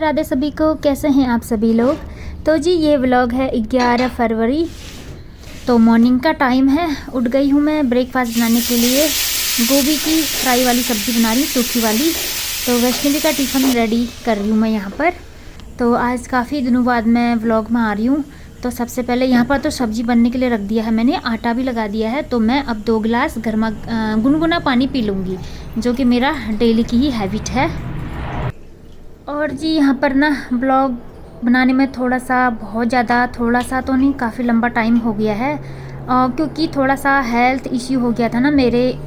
राधे सभी को। कैसे हैं आप सभी लोग। तो जी ये व्लॉग है 11 फरवरी। तो मॉर्निंग का टाइम है, उठ गई हूँ मैं ब्रेकफास्ट बनाने के लिए। गोभी की फ्राई वाली सब्ज़ी बना रही हूँ, सूखी वाली। तो वैष्णवी का टिफ़िन रेडी कर रही हूँ मैं यहाँ पर। तो आज काफ़ी दिनों बाद मैं व्लॉग में आ रही हूँ। तो सबसे पहले यहाँ पर तो सब्ज़ी बनने के लिए रख दिया है मैंने, आटा भी लगा दिया है। तो मैं अब 2 गिलास गर्मा गुनगुना पानी पी लूँगी, जो कि मेरा डेली की ही हैबिट है। और जी यहाँ पर ना ब्लॉग बनाने में थोड़ा सा तो नहीं, काफ़ी लंबा टाइम हो गया है। क्योंकि थोड़ा सा हेल्थ इश्यू हो गया था ना, मेरे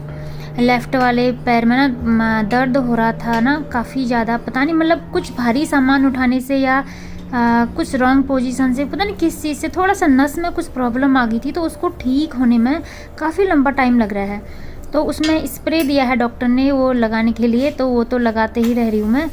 लेफ़्ट वाले पैर में ना दर्द हो रहा था ना काफ़ी ज़्यादा। पता नहीं मतलब कुछ भारी सामान उठाने से या कुछ रॉन्ग पोजीशन से, पता नहीं किस चीज़ से थोड़ा सा नस में कुछ प्रॉब्लम आ गई थी। तो उसको ठीक होने में काफ़ी लंबा टाइम लग रहा है। तो उसमें स्प्रे दिया है डॉक्टर ने वो लगाने के लिए, तो वो तो लगाते ही रह रही हूँ मैं।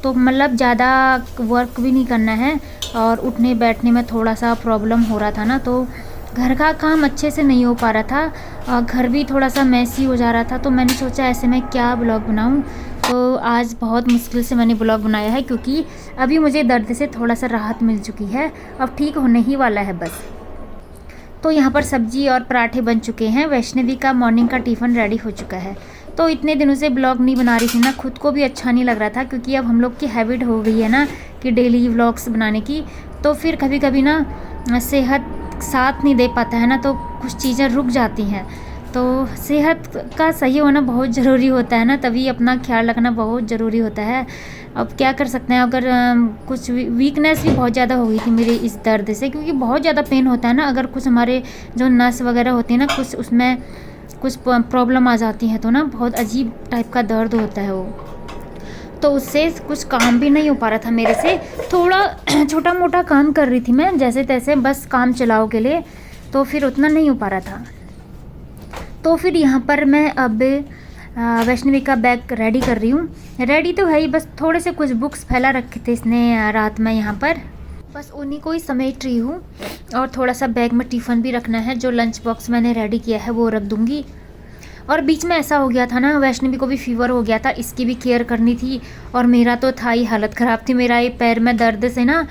तो मतलब ज़्यादा वर्क भी नहीं करना है, और उठने बैठने में थोड़ा सा प्रॉब्लम हो रहा था ना, तो घर का काम अच्छे से नहीं हो पा रहा था, और घर भी थोड़ा सा मैसी हो जा रहा था। तो मैंने सोचा ऐसे में क्या ब्लॉग बनाऊं। तो आज बहुत मुश्किल से मैंने ब्लॉग बनाया है, क्योंकि अभी मुझे दर्द से थोड़ा सा राहत मिल चुकी है, अब ठीक होने ही वाला है बस। तो यहाँ पर सब्जी और पराठे बन चुके हैं, वैष्णवी का मॉर्निंग का टिफ़िन रेडी हो चुका है। तो इतने दिनों से ब्लॉग नहीं बना रही थी ना, खुद को भी अच्छा नहीं लग रहा था, क्योंकि अब हम लोग की हैबिट हो गई है ना कि डेली व्लॉग्स बनाने की। तो फिर कभी कभी ना सेहत साथ नहीं दे पाता है ना, तो कुछ चीज़ें रुक जाती हैं। तो सेहत का सही होना बहुत ज़रूरी होता है ना, तभी अपना ख्याल रखना बहुत ज़रूरी होता है। अब क्या कर सकते हैं, अगर कुछ वीकनेस भी बहुत ज़्यादा हो गई थी मेरी इस दर्द से, क्योंकि बहुत ज़्यादा पेन होता है ना, अगर कुछ हमारे जो नस वगैरह होती है ना, कुछ उसमें कुछ प्रॉब्लम आ जाती है, तो ना बहुत अजीब टाइप का दर्द होता है वो। तो उससे कुछ काम भी नहीं हो पा रहा था मेरे से। थोड़ा छोटा मोटा काम कर रही थी मैं जैसे तैसे, बस काम चलाओ के लिए, तो फिर उतना नहीं हो पा रहा था। तो फिर यहाँ पर मैं अब वैष्णवी का बैग रेडी कर रही हूँ। रेडी तो है ही, बस थोड़े से कुछ बुक्स फैला रखे थे इसने रात में यहाँ पर, बस उन्हीं को ही समेट रही हूँ। और थोड़ा सा बैग में टिफ़िन भी रखना है, जो लंच बॉक्स मैंने रेडी किया है वो रख दूँगी। और बीच में ऐसा हो गया था ना, वैष्णवी को भी फीवर हो गया था, इसकी भी केयर करनी थी, और मेरा तो था ही हालत ख़राब थी। मेरा ये पैर में दर्द से ना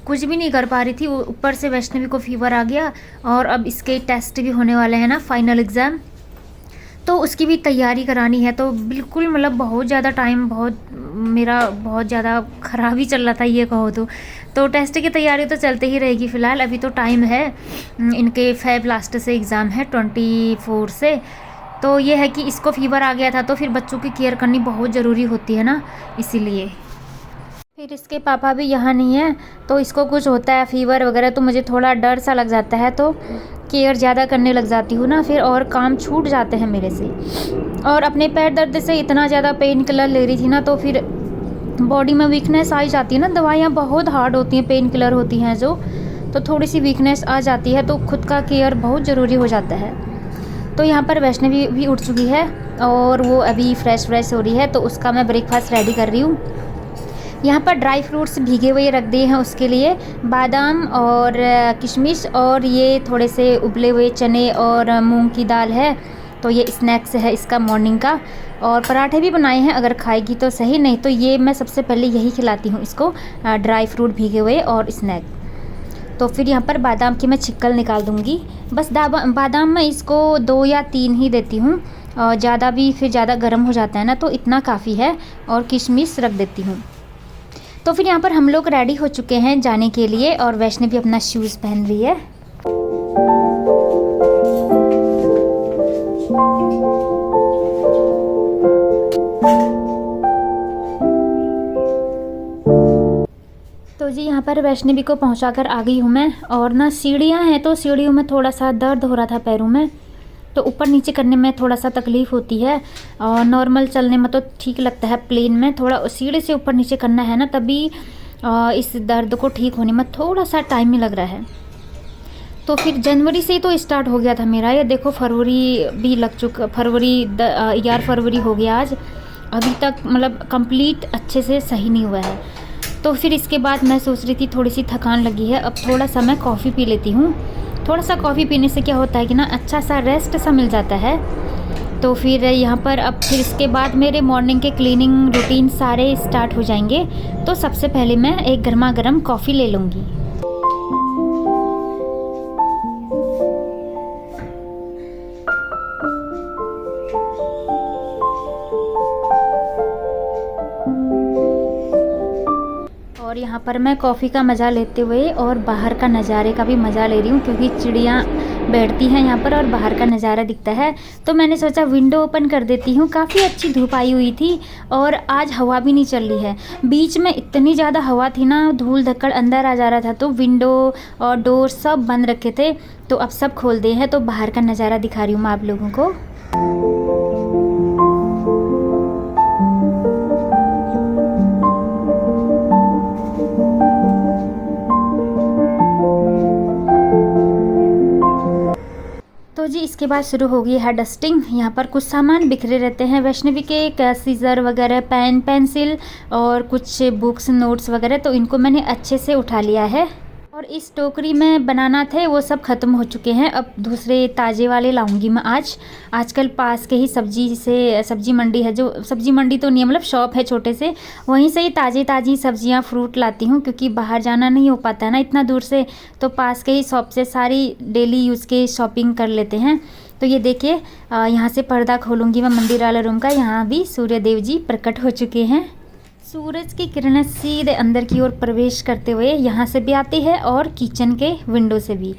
कुछ भी नहीं कर पा रही थी, ऊपर से वैष्णवी को फीवर आ गया। और अब इसके टेस्ट भी होने वाले हैं ना, फाइनल एग्ज़ाम, तो उसकी भी तैयारी करानी है। तो बिल्कुल मतलब बहुत ज़्यादा टाइम मेरा बहुत ज़्यादा ख़राब ही चल रहा था ये कहो तो टेस्ट की तैयारी तो चलते ही रहेगी फ़िलहाल। अभी तो टाइम है, इनके फेब लास्ट से एग्ज़ाम है 24 से। तो ये है कि इसको फीवर आ गया था, तो फिर बच्चों की केयर करनी बहुत ज़रूरी होती है ना, इसीलिए। फिर इसके पापा भी यहाँ नहीं है, तो इसको कुछ होता है फीवर वगैरह, तो मुझे थोड़ा डर सा लग जाता है, तो केयर ज़्यादा करने लग जाती हूँ ना फिर, और काम छूट जाते हैं मेरे से। और अपने पैर दर्द से इतना ज़्यादा पेन किलर ले रही थी ना, तो फिर बॉडी में वीकनेस आ ही जाती है ना। दवाइयाँ बहुत हार्ड होती हैं, पेन किलर होती हैं जो, तो थोड़ी सी वीकनेस आ जाती है, तो खुद का केयर बहुत ज़रूरी हो जाता है। तो यहाँ पर वैष्णवी भी उठ चुकी है, और वो अभी फ्रेश हो रही है, तो उसका मैं ब्रेकफास्ट रेडी कर रही हूँ। यहाँ पर ड्राई फ्रूट्स भीगे हुए रख दिए हैं उसके लिए, बादाम और किशमिश, और ये थोड़े से उबले हुए चने और मूंग की दाल है। तो ये स्नैक्स है इसका मॉर्निंग का। और पराठे भी बनाए हैं, अगर खाएगी तो सही, नहीं तो ये मैं सबसे पहले यही खिलाती हूँ इसको, ड्राई फ्रूट भीगे हुए और स्नैक। तो फिर यहाँ पर बादाम की मैं छिक्कल निकाल दूँगी। बस बादाम मैं इसको 2 या 3 ही देती हूँ, और ज़्यादा भी फिर ज़्यादा गर्म हो जाता है ना, तो इतना काफ़ी है। और किशमिश रख देती हूँ। तो फिर यहाँ पर हम लोग रेडी हो चुके हैं जाने के लिए, और वैष्णवी भी अपना शूज़ पहन रही है। तो जी यहाँ पर वैष्णवी को पहुँचाकर आ गई हूँ मैं। और ना सीढ़ियाँ हैं, तो सीढ़ियों में थोड़ा सा दर्द हो रहा था पैरों में, तो ऊपर नीचे करने में थोड़ा सा तकलीफ़ होती है, और नॉर्मल चलने में तो ठीक लगता है, प्लेन में थोड़ा सीढ़ी से ऊपर नीचे करना है ना, तभी इस दर्द को ठीक होने में थोड़ा सा टाइम ही लग रहा है। तो फिर जनवरी से ही तो स्टार्ट हो गया था मेरा, ये देखो फरवरी भी लग चुका, 11 फरवरी हो गया आज, अभी तक मतलब कंप्लीट अच्छे से सही नहीं हुआ है। तो फिर इसके बाद मैं सोच रही थी थोड़ी सी थकान लगी है, अब थोड़ा सा मैं कॉफ़ी पी लेती हूँ। थोड़ा सा कॉफ़ी पीने से क्या होता है कि ना अच्छा सा रेस्ट सा मिल जाता है। तो फिर यहाँ पर अब फिर इसके बाद मेरे मॉर्निंग के क्लीनिंग रूटीन सारे स्टार्ट हो जाएंगे। तो सबसे पहले मैं एक गर्मा गर्म कॉफ़ी ले लूँगी। और यहाँ पर मैं कॉफ़ी का मज़ा लेते हुए और बाहर का नज़ारे का भी मज़ा ले रही हूँ, क्योंकि चिड़ियाँ बैठती हैं यहाँ पर और बाहर का नज़ारा दिखता है। तो मैंने सोचा विंडो ओपन कर देती हूँ। काफ़ी अच्छी धूप आई हुई थी और आज हवा भी नहीं चल रही है। बीच में इतनी ज़्यादा हवा थी ना, धूल धक्कड़ अंदर आ जा रहा था, तो विंडो और डोर सब बंद रखे थे। तो अब सब खोल दिए हैं, तो बाहर का नज़ारा दिखा रही हूँ मैं आप लोगों को। तो जी इसके बाद शुरू हो गई है डस्टिंग। यहाँ पर कुछ सामान बिखरे रहते हैं वैष्णवी के, सीज़र वगैरह, पेन, पेंसिल और कुछ बुक्स, नोट्स वगैरह, तो इनको मैंने अच्छे से उठा लिया है। और इस टोकरी में बनाना थे वो सब ख़त्म हो चुके हैं। अब दूसरे ताज़े वाले लाऊंगी मैं आज। आजकल पास के ही सब्जी मंडी है, जो सब्जी मंडी तो नहीं है, मतलब शॉप है छोटे से, वहीं से ही ताज़ी सब्जियां, फ्रूट लाती हूँ, क्योंकि बाहर जाना नहीं हो पाता है ना इतना दूर से। तो पास के ही शॉप से सारी डेली यूज़ के शॉपिंग कर लेते हैं। तो ये देखिए, यहाँ से पर्दा खोलूँगी मैं मंदिर वाले रूम का। यहाँ भी सूर्य देव जी प्रकट हो चुके हैं। सूरज की किरणें सीधे अंदर की ओर प्रवेश करते हुए यहाँ से भी आती है और किचन के विंडो से भी।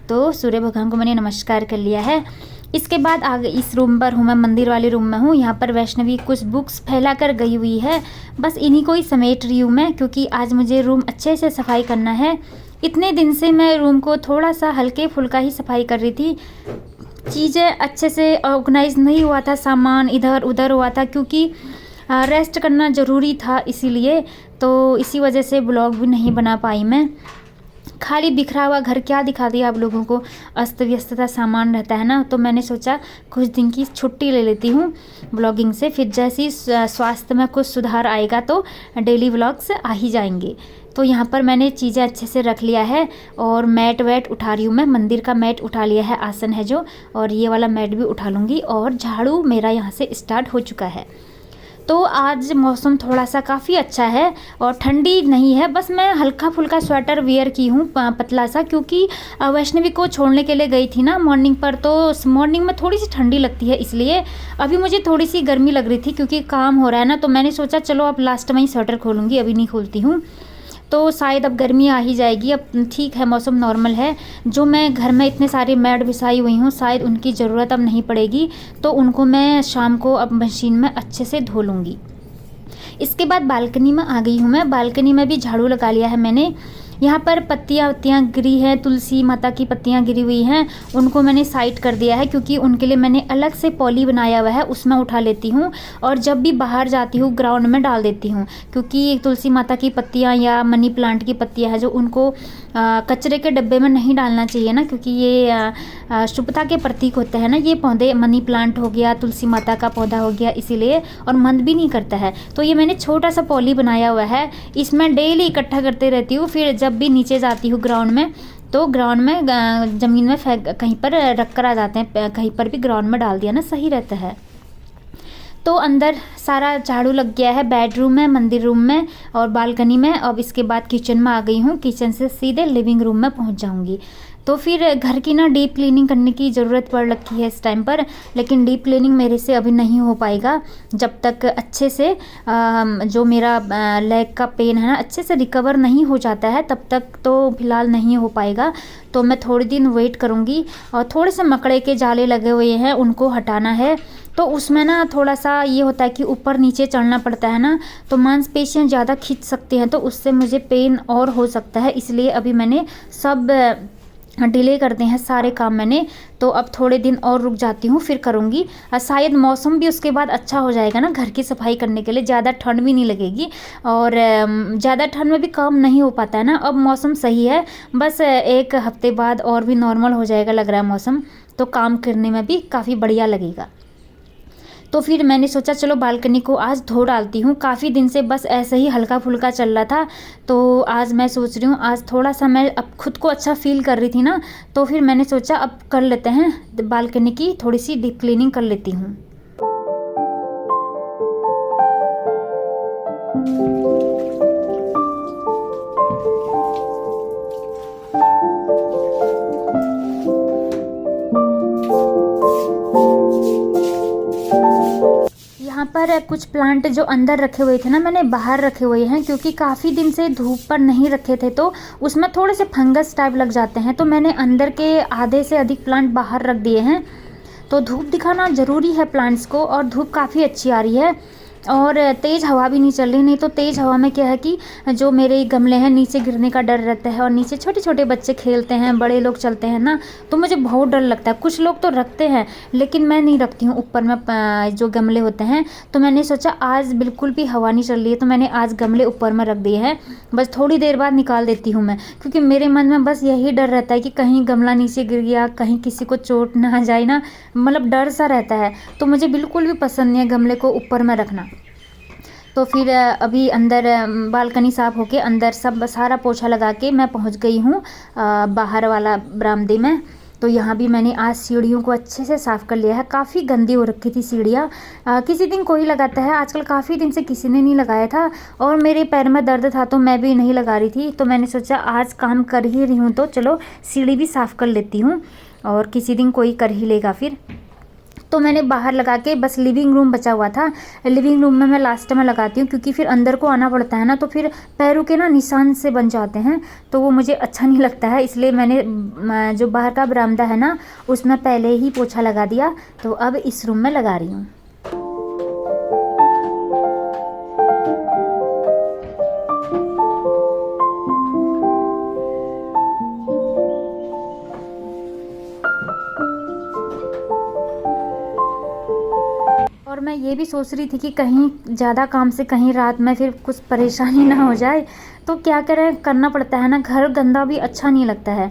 तो सूर्य भगवान को मैंने नमस्कार कर लिया है। इसके बाद आगे इस रूम पर हूँ मैं, मंदिर वाले रूम में हूँ। यहाँ पर वैष्णवी कुछ बुक्स फैला कर गई हुई है, बस इन्हीं को ही समेट रही हूँ मैं, क्योंकि आज मुझे रूम अच्छे से सफाई करना है। इतने दिन से मैं रूम को थोड़ा सा हल्के फुल्का ही सफाई कर रही थी। चीज़ें अच्छे से ऑर्गेनाइज नहीं हुआ था, सामान इधर उधर हुआ था, क्योंकि रेस्ट करना ज़रूरी था, इसीलिए। तो इसी वजह से ब्लॉग भी नहीं बना पाई मैं। खाली बिखरा हुआ घर क्या दिखा दिया आप लोगों को, अस्त व्यस्तता सामान रहता है ना। तो मैंने सोचा कुछ दिन की छुट्टी ले लेती हूँ ब्लॉगिंग से, फिर जैसे ही स्वास्थ्य में कुछ सुधार आएगा तो डेली व्लॉग्स आ ही जाएंगे। तो यहाँ पर मैंने चीज़ें अच्छे से रख लिया है और मैट वैट उठा रही हूँ मैं। मंदिर का मैट उठा लिया है, आसन है जो, और ये वाला मैट भी उठा लूँगी। और झाड़ू मेरा यहाँ से स्टार्ट हो चुका है। तो आज मौसम थोड़ा सा काफ़ी अच्छा है और ठंडी नहीं है, बस मैं हल्का फुल्का स्वेटर वियर की हूँ पतला सा, क्योंकि वैष्णवी को छोड़ने के लिए गई थी ना मॉर्निंग पर। तो मॉर्निंग में थोड़ी सी ठंडी लगती है, इसलिए अभी मुझे थोड़ी सी गर्मी लग रही थी, क्योंकि काम हो रहा है ना। तो मैंने सोचा चलो अब लास्ट में ही स्वेटर खोलूँगी, अभी नहीं खोलती हूँ। तो शायद अब गर्मी आ ही जाएगी। अब ठीक है, मौसम नॉर्मल है। जो मैं घर में इतने सारे मैट बिछाई हुई हूँ, शायद उनकी ज़रूरत अब नहीं पड़ेगी, तो उनको मैं शाम को अब मशीन में अच्छे से धो लूँगी। इसके बाद बालकनी में आ गई हूँ मैं। बालकनी में भी झाड़ू लगा लिया है मैंने। यहाँ पर पत्तियाँ गिरी हैं, तुलसी माता की पत्तियाँ गिरी हुई हैं, उनको मैंने साइड कर दिया है, क्योंकि उनके लिए मैंने अलग से पॉली बनाया हुआ है, उसमें उठा लेती हूँ। और जब भी बाहर जाती हूँ ग्राउंड में डाल देती हूँ, क्योंकि तुलसी माता की पत्तियाँ या मनी प्लांट की पत्तियाँ हैं जो, उनको कचरे के डब्बे में नहीं डालना चाहिए ना, क्योंकि ये शुभता के प्रतीक होते हैं ना ये पौधे। मनी प्लांट हो गया, तुलसी माता का पौधा हो गया, इसीलिए, और मन भी नहीं करता है। तो ये मैंने छोटा सा पॉली बनाया हुआ है, इसमें डेली इकट्ठा करते रहती हूँ। फिर जब भी नीचे जाती हूँ ग्राउंड में, तो ग्राउंड में ज़मीन में फेंक, कहीं पर रख कर आ जाते हैं, कहीं पर भी ग्राउंड में डाल दिया ना, सही रहता है। तो अंदर सारा झाड़ू लग गया है, बेडरूम में, मंदिर रूम में और बालकनी में। अब इसके बाद किचन में आ गई हूँ। किचन से सीधे लिविंग रूम में पहुँच जाऊँगी। तो फिर घर की ना डीप क्लीनिंग करने की ज़रूरत पड़ रखी है इस टाइम पर, लेकिन डीप क्लीनिंग मेरे से अभी नहीं हो पाएगा जब तक अच्छे से जो मेरा लेग का पेन है ना अच्छे से रिकवर नहीं हो जाता है, तब तक तो फिलहाल नहीं हो पाएगा। तो मैं थोड़े दिन वेट करूँगी। और थोड़े से मकड़े के जाले लगे हुए हैं, उनको हटाना है। तो उसमें ना थोड़ा सा ये होता है कि ऊपर नीचे चढ़ना पड़ता है ना, तो मांसपेशियाँ ज़्यादा खींच सकती हैं, तो उससे मुझे पेन और हो सकता है। इसलिए अभी मैंने सब डिले करते हैं सारे काम मैंने। तो अब थोड़े दिन और रुक जाती हूँ, फिर करूँगी। शायद मौसम भी उसके बाद अच्छा हो जाएगा ना घर की सफाई करने के लिए, ज़्यादा ठंड भी नहीं लगेगी और ज़्यादा ठंड में भी काम नहीं हो पाता है ना। अब मौसम सही है, बस एक हफ्ते बाद और भी नॉर्मल हो जाएगा लग रहा है मौसम, तो काम करने में भी काफ़ी बढ़िया लगेगा। तो फिर मैंने सोचा चलो बालकनी को आज धो डालती हूँ। काफ़ी दिन से बस ऐसे ही हल्का फुल्का चल रहा था, तो आज मैं सोच रही हूँ आज थोड़ा सा मैं अब खुद को अच्छा फील कर रही थी ना, तो फिर मैंने सोचा अब कर लेते हैं बालकनी की थोड़ी सी डीप क्लीनिंग कर लेती हूँ। यहाँ पर कुछ प्लांट जो अंदर रखे हुए थे ना, मैंने बाहर रखे हुए हैं, क्योंकि काफ़ी दिन से धूप पर नहीं रखे थे तो उसमें थोड़े से फंगस टाइप लग जाते हैं। तो मैंने अंदर के आधे से अधिक प्लांट बाहर रख दिए हैं। तो धूप दिखाना ज़रूरी है प्लांट्स को, और धूप काफ़ी अच्छी आ रही है और तेज़ हवा भी नहीं चल रही। नहीं तो तेज़ हवा में क्या है कि जो मेरे गमले हैं नीचे गिरने का डर रहता है, और नीचे छोटे छोटे बच्चे खेलते हैं, बड़े लोग चलते हैं ना, तो मुझे बहुत डर लगता है। कुछ लोग तो रखते हैं लेकिन मैं नहीं रखती हूँ ऊपर में जो गमले होते हैं। तो मैंने सोचा आज बिल्कुल भी हवा नहीं चल रही है तो मैंने आज गमले ऊपर में रख दिए हैं। बस थोड़ी देर बाद निकाल देती हूँ मैं, क्योंकि मेरे मन में बस यही डर रहता है कि कहीं गमला नीचे गिर गया, कहीं किसी को चोट ना आ जाए ना, मतलब डर सा रहता है। तो मुझे बिल्कुल भी पसंद नहीं है गमले को ऊपर में रखना। तो फिर अभी अंदर बालकनी साफ़ होके अंदर सब सारा पोछा लगा के मैं पहुंच गई हूँ बाहर वाला बरामदे में। तो यहाँ भी मैंने आज सीढ़ियों को अच्छे से साफ़ कर लिया है। काफ़ी गंदी हो रखी थी सीढ़ियाँ। किसी दिन कोई लगाता है, आजकल काफ़ी दिन से किसी ने नहीं लगाया था, और मेरे पैर में दर्द था तो मैं भी नहीं लगा रही थी। तो मैंने सोचा आज काम कर ही रही हूँ तो चलो सीढ़ी भी साफ़ कर लेती हूँ, और किसी दिन कोई कर ही लेगा फिर। तो मैंने बाहर लगा के बस लिविंग रूम बचा हुआ था, लिविंग रूम में मैं लास्ट में लगाती हूँ, क्योंकि फिर अंदर को आना पड़ता है ना, तो फिर पैरों के ना निशान से बन जाते हैं, तो वो मुझे अच्छा नहीं लगता है। इसलिए मैंने जो बाहर का बरामदा है ना उसमें पहले ही पोछा लगा दिया। तो अब इस रूम में लगा रही हूँ। और मैं ये भी सोच रही थी कि कहीं ज़्यादा काम से कहीं रात में फिर कुछ परेशानी ना हो जाए, तो क्या करें, करना पड़ता है ना, घर गंदा भी अच्छा नहीं लगता है।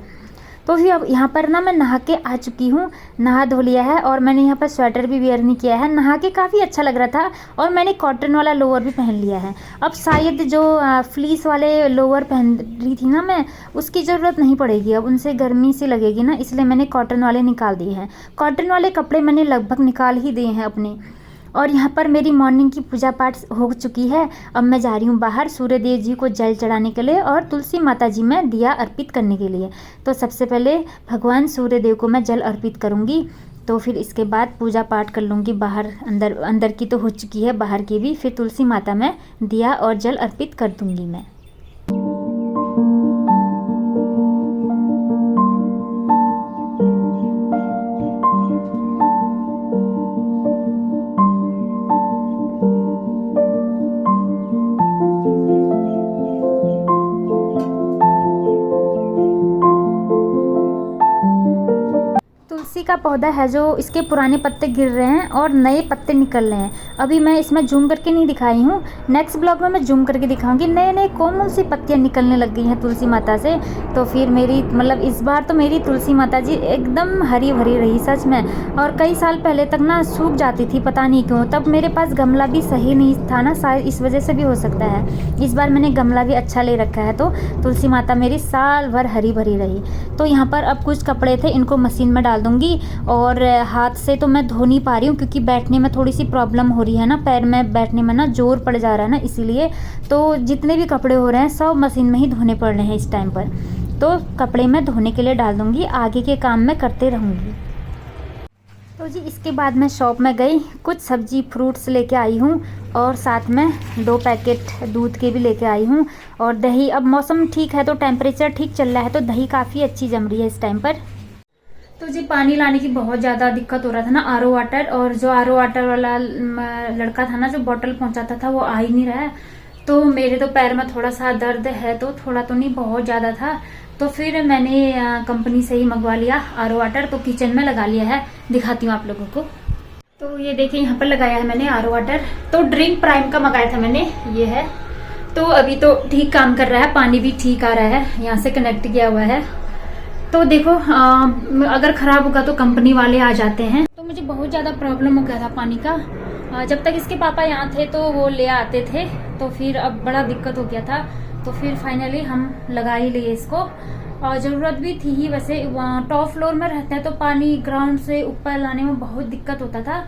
तो फिर अब यहाँ पर ना मैं नहा के आ चुकी हूँ, नहा धो लिया है, और मैंने यहाँ पर स्वेटर भी वेयर नहीं किया है। नहा के काफ़ी अच्छा लग रहा था, और मैंने कॉटन वाला लोअर भी पहन लिया है। अब शायद जो फ्लीस वाले लोअर पहन रही थी ना मैं, उसकी ज़रूरत नहीं पड़ेगी, अब उनसे गर्मी सी लगेगी ना, इसलिए मैंने कॉटन वाले निकाल दिए हैं। कॉटन वाले कपड़े मैंने लगभग निकाल ही दिए हैं अपने। और यहाँ पर मेरी मॉर्निंग की पूजा पाठ हो चुकी है। अब मैं जा रही हूँ बाहर सूर्य देव जी को जल चढ़ाने के लिए और तुलसी माता जी में दिया अर्पित करने के लिए। तो सबसे पहले भगवान सूर्य देव को मैं जल अर्पित करूँगी, तो फिर इसके बाद पूजा पाठ कर लूँगी। बाहर अंदर की तो हो चुकी है, बाहर की भी, फिर तुलसी माता में दिया और जल अर्पित कर दूँगी मैं। तुलसी का पौधा है जो, इसके पुराने पत्ते गिर रहे हैं और नए पत्ते निकल रहे हैं। अभी मैं इसमें जूम करके नहीं दिखाई हूँ, नेक्स्ट ब्लॉग में मैं जूम करके दिखाऊंगी। नए नए कोमल सी पत्तियाँ निकलने लग गई हैं तुलसी माता से। तो फिर मेरी मतलब इस बार तो मेरी तुलसी माता जी एकदम हरी भरी रही सच में। और कई साल पहले तक ना सूख जाती थी, पता नहीं क्यों, तब मेरे पास गमला भी सही नहीं था ना, शायद इस वजह से भी हो सकता है। इस बार मैंने गमला भी अच्छा ले रखा है, तो तुलसी माता मेरी साल भर हरी भरी रही। तो यहाँ पर अब कुछ कपड़े थे, इनको मशीन में डाल दूँगी। और हाथ से तो मैं धो नहीं पा रही हूँ, क्योंकि बैठने में थोड़ी सी प्रॉब्लम हो रही है ना, पैर में बैठने में ना जोर पड़ जा रहा है ना, इसीलिए। तो जितने भी कपड़े हो रहे हैं सब मशीन में ही धोने पड़ रहे हैं इस टाइम पर। तो कपड़े मैं धोने के लिए डाल दूँगी, आगे के काम मैं करते रहूँगी। तो जी इसके बाद मैं शॉप में गई, कुछ सब्जी फ्रूट्स लेके आई हूँ, और साथ में 2 पैकेट दूध के भी लेके आई हूँ, और दही। अब मौसम ठीक है तो टेम्परेचर ठीक चल रहा है, तो दही काफ़ी अच्छी जम रही है इस टाइम पर। तो जी पानी लाने की बहुत ज़्यादा दिक्कत हो रहा था ना, आरओ वाटर, और जो आरओ वाटर वाला लड़का था ना जो बोतल पहुंचाता था वो आ ही नहीं रहा है। तो मेरे तो पैर में थोड़ा सा दर्द है, तो थोड़ा तो नहीं बहुत ज़्यादा था, तो फिर मैंने कंपनी से ही मंगवा लिया आरओ वाटर। तो किचन में लगा लिया है, दिखाती हूँ आप लोगों को। तो ये देखिए यहाँ पर लगाया है मैंने आरओ वाटर। तो ड्रिंक प्राइम का मंगाया था मैंने, ये है। तो अभी तो ठीक काम कर रहा है, पानी भी ठीक आ रहा है, यहाँ से कनेक्ट किया हुआ है। तो देखो अगर ख़राब होगा तो कंपनी वाले आ जाते हैं। तो मुझे बहुत ज़्यादा प्रॉब्लम हो गया था पानी का। जब तक इसके पापा यहाँ थे तो वो ले आते थे, तो फिर अब बड़ा दिक्कत हो गया था। तो फिर फाइनली हम लगा ही लिए इसको, और ज़रूरत भी थी ही। वैसे वहाँ टॉप फ्लोर में रहते हैं तो पानी ग्राउंड से ऊपर लाने में बहुत दिक्कत होता था,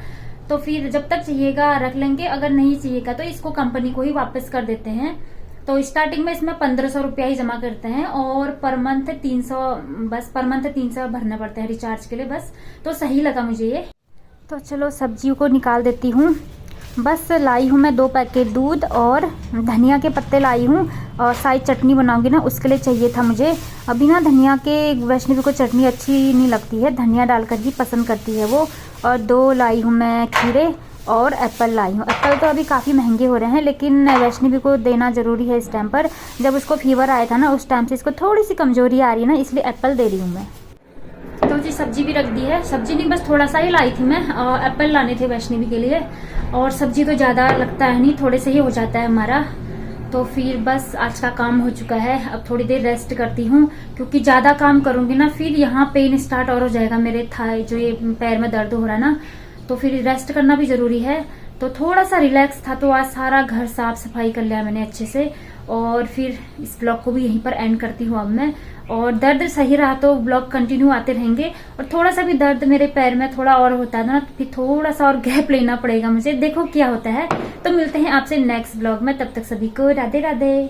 तो फिर जब तक चाहिएगा रख लेंगे, अगर नहीं चाहिएगा तो इसको कंपनी को ही वापस कर देते हैं। तो स्टार्टिंग में इसमें 1500 रुपया ही जमा करते हैं और पर मंथ 300, बस पर मंथ 300 भरना पड़ता है रिचार्ज के लिए बस। तो सही लगा मुझे ये। तो चलो सब्जियों को निकाल देती हूँ। बस लाई हूँ मैं 2 पैकेट दूध और धनिया के पत्ते लाई हूँ, और शायद चटनी बनाऊंगी ना उसके लिए चाहिए था मुझे। अभी ना धनिया के वैष्णवी को चटनी अच्छी नहीं लगती है, धनिया डालकर ही पसंद करती है वो। और 2 लाई हूँ मैं खीरे और एप्पल लाई हूँ। एप्पल तो अभी काफ़ी महंगे हो रहे हैं, लेकिन वैष्णवी को देना ज़रूरी है इस टाइम पर। जब उसको फीवर आया था ना उस टाइम से इसको थोड़ी सी कमज़ोरी आ रही है ना, इसलिए एप्पल दे रही हूँ मैं। तो जी सब्जी भी रख दी है, सब्जी नहीं बस थोड़ा सा ही लाई थी मैं, एप्पल लाने थे वैष्णवी के लिए। और सब्जी तो ज़्यादा लगता है नहीं, थोड़े से ही हो जाता है हमारा। तो फिर बस आज का काम हो चुका है, अब थोड़ी देर रेस्ट करती हूँ, क्योंकि ज़्यादा काम करूँगी ना फिर यहाँ पेन स्टार्ट और हो जाएगा मेरे थाई, जो ये पैर में दर्द हो रहा है ना, तो फिर रेस्ट करना भी ज़रूरी है। तो थोड़ा सा रिलैक्स था, तो आज सारा घर साफ सफाई कर लिया मैंने अच्छे से। और फिर इस ब्लॉग को भी यहीं पर एंड करती हूँ अब मैं। और दर्द सही रहा तो ब्लॉग कंटिन्यू आते रहेंगे, और थोड़ा सा भी दर्द मेरे पैर में थोड़ा और होता है ना, फिर थोड़ा सा और गैप लेना पड़ेगा मुझे, देखो क्या होता है। तो मिलते हैं आपसे नेक्स्ट ब्लॉग में, तब तक सभी को राधे राधे।